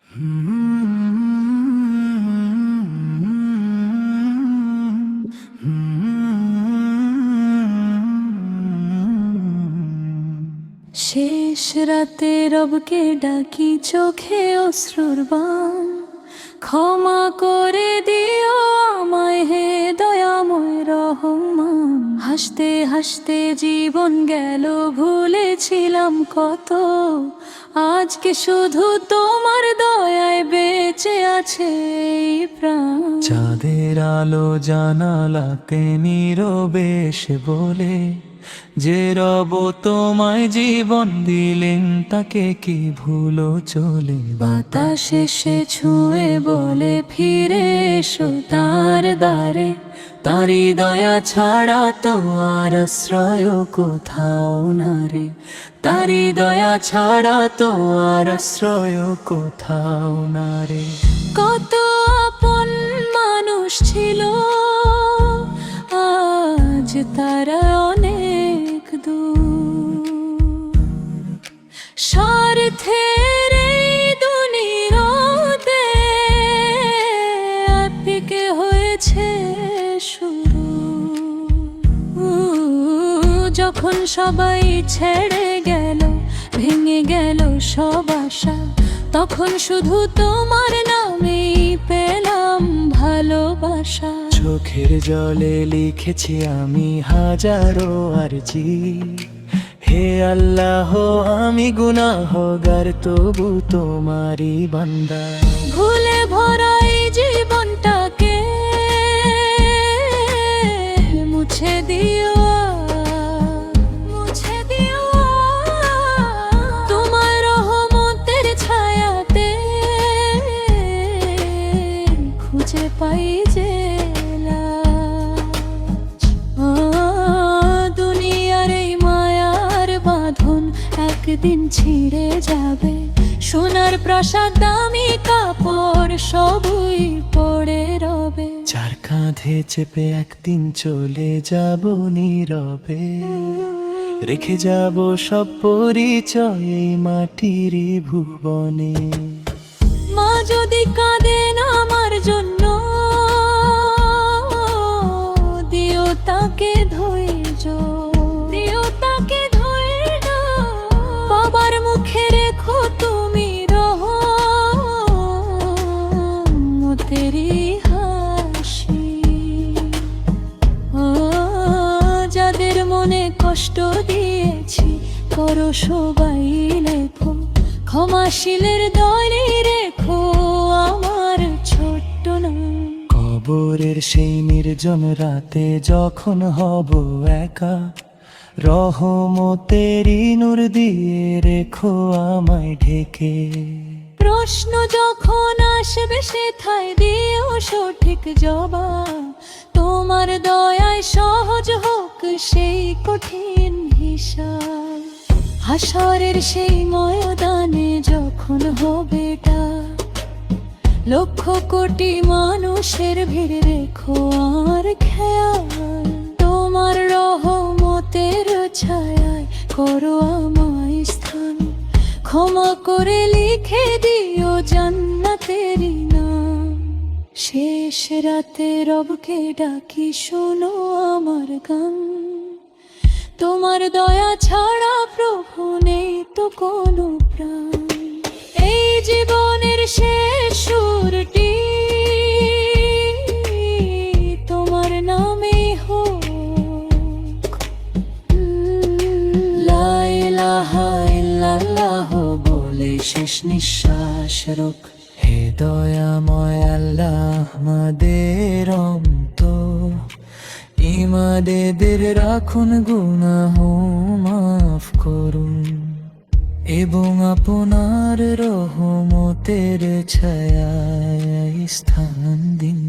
শেষ রাতে রবকে ডাকি চোখে অশ্রুর বান, ক্ষমা করে দিও আমায় হে দয়াময় রহমান। হাসতে হাসতে জীবন গেল, ভুলেছিলাম কত, আজকে শুধু তোমার দয়ায় বেঁচে আছে এই প্রাণ। চাঁদের আলো জানালাতে নীরবে এসে বলে, যে রব তোমায় জীবন দিলেন তাকে কি ভুলো চলে। বাতাস এসে ছুঁয়ে বলে, ফিরে এসো তার দ্বারে, তারি দয়া ছাড়া তো আর আশ্রয় কোথাও না রে। তারি দয়া ছাড়া তো আর আশ্রয় কোথাও না রে। কত আপন মানুষ ছিল, আজ তারা অনেক দূর। স্বার্থের এই দুনিয়াতে আপিকে হয়েছে শুরু। যখন সবাই ছেড়ে গেল, ভেঙে গেল সব আশা, তখন শুধু তোমার নামেই পেলাম ভালোবাসা। চোখের জলে লিখেছি আমি হাজারো আরজি, হে আল্লাহ আমি গুনাহগার তবু তোমারই বান্দা। ভুলে ভরা এই জীবনটাকে মুছে দিও, মুছে দিও তোমার রহমতের ছায়াতে, খুঁজে পাই যে লাজ। দুনিয়ার এই মায়ার বাঁধন একদিন ছিঁড়ে যাবে, সোনার প্রাসাদ দামি কাপড় সবই পড়ে রবে। যার কাঁধে চেপে একদিন চলে যাব নীরবে, রেখে যাব সব পরিচয় এই মাটির ভুবনে। মা যদি কাঁদেন আমার জন্য, দিও তাকে ধৈর্য, দিও তাকে ধৈর্য। বাবার মুখে রেখো তুমি রহমতেরই হাসি। যাদের মনে কষ্ট দিয়েছি করো সবাই লেখো, ক্ষমাশীলের দলে রেখো আমার ছোট্ট নাম। কবরের সেই নির্জন রাতে যখন হব একা, রহমতেরই নূর দিয়ে রেখো আমায় ঢেকে। প্রশ্ন যখন আসবে সেথায় দিও সঠিক জবাব, তোমার দয়ায় সহজ হোক সেই কঠিন হিসাব। হাসরের সেই ময়দানে যখন হবে ডাক, লক্ষ কোটি মানুষের ভিড় রেখো আর খেয়াল। তোমার রহমতের ছায়ায় করো আমায় স্থান, ক্ষমা করে লিখে দিও জান্নাতের নাম। শেষ রাতে রবকে ডাকি শোনো আমার গান, তোমার দয়া ছাড়া প্রভু নেই তো কোনো প্রাণ। এই জীবনের শেষ সুরটি তোমার নামে হোক, লা ইলাহা ইল্লাল্লাহ বলে শেষ নিঃশ্বাস রোক। হে দয়াময় আল্লাহ আমাদের অন্তর, ইমানদের রাখুন গুনাহ মাফ করুন, এবং আপনার রহমতের ছায়ায় স্থান দিন।